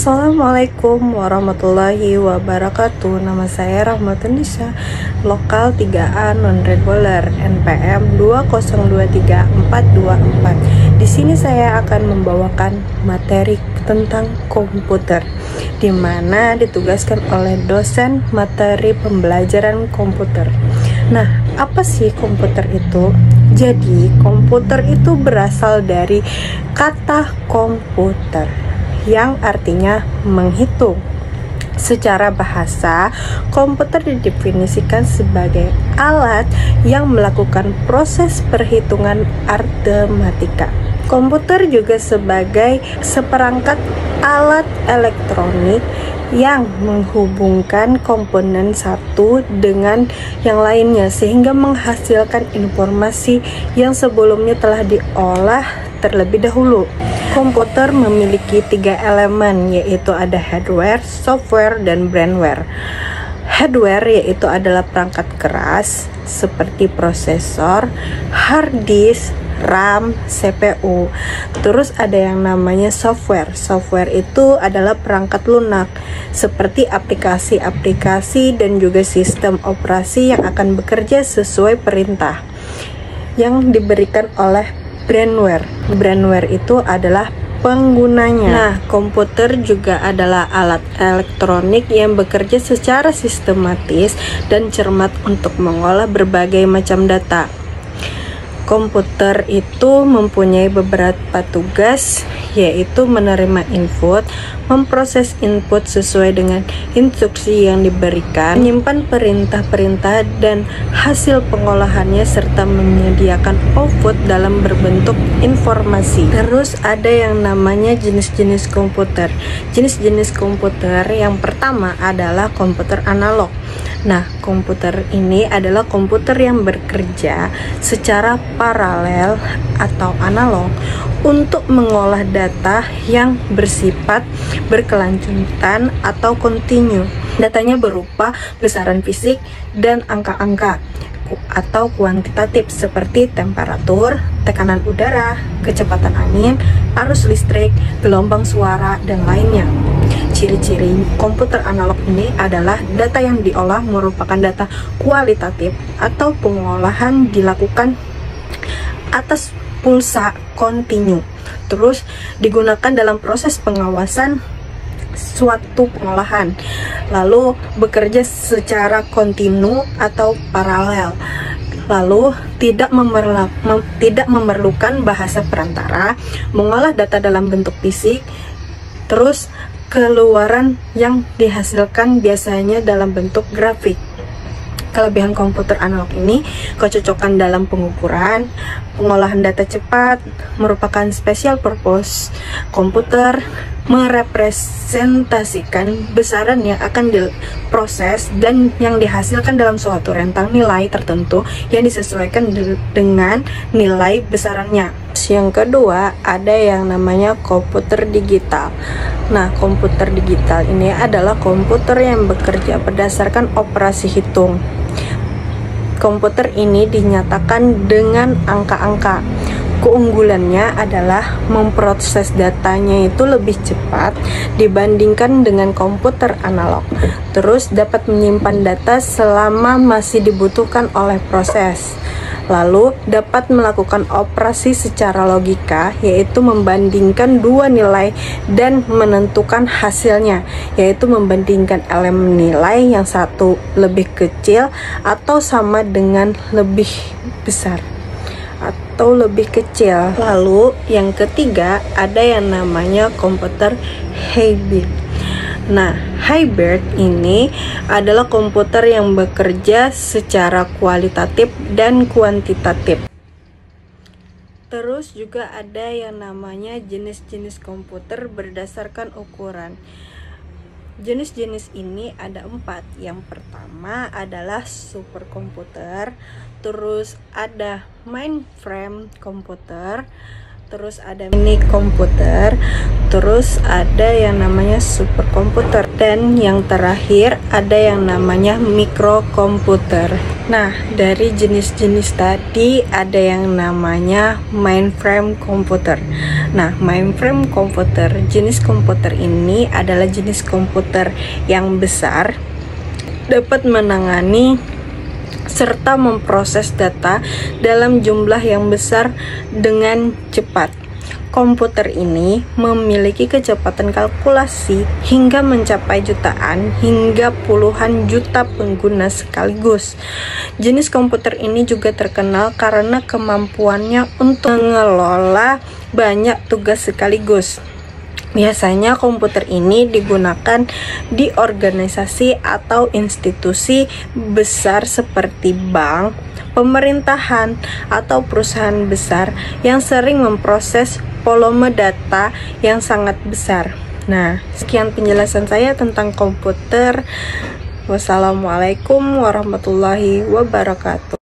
Assalamualaikum warahmatullahi wabarakatuh. Nama saya Rahmatun-Nisa, lokal 3A non-regular, NPM 2023424. Di sini saya akan membawakan materi tentang komputer, di mana ditugaskan oleh dosen materi pembelajaran komputer. Nah, apa sih komputer itu? Jadi, komputer itu berasal dari kata komputer, yang artinya menghitung. Secara bahasa, komputer didefinisikan sebagai alat yang melakukan proses perhitungan aritmatika. Komputer juga sebagai seperangkat alat elektronik yang menghubungkan komponen satu dengan yang lainnya sehingga menghasilkan informasi yang sebelumnya telah diolah terlebih dahulu. Komputer memiliki 3 elemen, yaitu ada hardware, software, dan brainware. Hardware yaitu adalah perangkat keras seperti prosesor, hard disk, RAM, CPU. Terus ada yang namanya software. Software itu adalah perangkat lunak seperti aplikasi-aplikasi dan juga sistem operasi yang akan bekerja sesuai perintah yang diberikan oleh brainware. Brainware itu adalah penggunanya. Nah, komputer juga adalah alat elektronik yang bekerja secara sistematis dan cermat untuk mengolah berbagai macam data. Komputer itu mempunyai beberapa tugas, yaitu menerima input, memproses input sesuai dengan instruksi yang diberikan, menyimpan perintah-perintah dan hasil pengolahannya, serta menyediakan output dalam berbentuk informasi. Terus ada yang namanya jenis-jenis komputer. Jenis-jenis komputer yang pertama adalah komputer analog. Nah, komputer ini adalah komputer yang bekerja secara paralel atau analog untuk mengolah data yang bersifat berkelanjutan atau kontinu. Datanya berupa besaran fisik dan angka-angka atau kuantitatif seperti temperatur, tekanan udara, kecepatan angin, arus listrik, gelombang suara, dan lainnya. Ciri-ciri komputer analog ini adalah data yang diolah merupakan data kualitatif atau pengolahan dilakukan atas pulsa kontinu. Terus digunakan dalam proses pengawasan suatu pengolahan, lalu bekerja secara kontinu atau paralel, lalu tidak memerlukan bahasa perantara, mengolah data dalam bentuk fisik, terus keluaran yang dihasilkan biasanya dalam bentuk grafik. Kelebihan komputer analog ini, kecocokan dalam pengukuran, pengolahan data cepat, merupakan special purpose komputer, merepresentasikan besaran yang akan diproses dan yang dihasilkan dalam suatu rentang nilai tertentu yang disesuaikan dengan nilai besarannya. Yang kedua, ada yang namanya komputer digital. Nah, komputer digital ini adalah komputer yang bekerja berdasarkan operasi hitung. Komputer ini dinyatakan dengan angka-angka. Keunggulannya adalah memproses datanya itu lebih cepat dibandingkan dengan komputer analog. Terus dapat menyimpan data selama masih dibutuhkan oleh proses. Lalu dapat melakukan operasi secara logika, yaitu membandingkan dua nilai dan menentukan hasilnya, yaitu membandingkan elemen nilai yang satu lebih kecil atau sama dengan lebih besar atau lebih kecil. Lalu yang ketiga ada yang namanya komputer hybrid. Nah, hybrid ini adalah komputer yang bekerja secara kualitatif dan kuantitatif. Terus juga ada yang namanya jenis-jenis komputer berdasarkan ukuran. Jenis-jenis ini ada 4. Yang pertama adalah superkomputer, terus ada mainframe komputer, terus ada mini komputer, terus ada yang namanya superkomputer, dan yang terakhir ada yang namanya mikrokomputer. Nah, dari jenis-jenis tadi ada yang namanya mainframe komputer. Nah, mainframe komputer, jenis komputer ini adalah jenis komputer yang besar, dapat menangani serta memproses data dalam jumlah yang besar dengan cepat. Komputer ini memiliki kecepatan kalkulasi hingga mencapai jutaan hingga puluhan juta pengguna sekaligus. Jenis komputer ini juga terkenal karena kemampuannya untuk mengelola banyak tugas sekaligus. Biasanya komputer ini digunakan di organisasi atau institusi besar seperti bank, pemerintahan, atau perusahaan besar yang sering memproses volume data yang sangat besar. Nah, sekian penjelasan saya tentang komputer. Wassalamualaikum warahmatullahi wabarakatuh.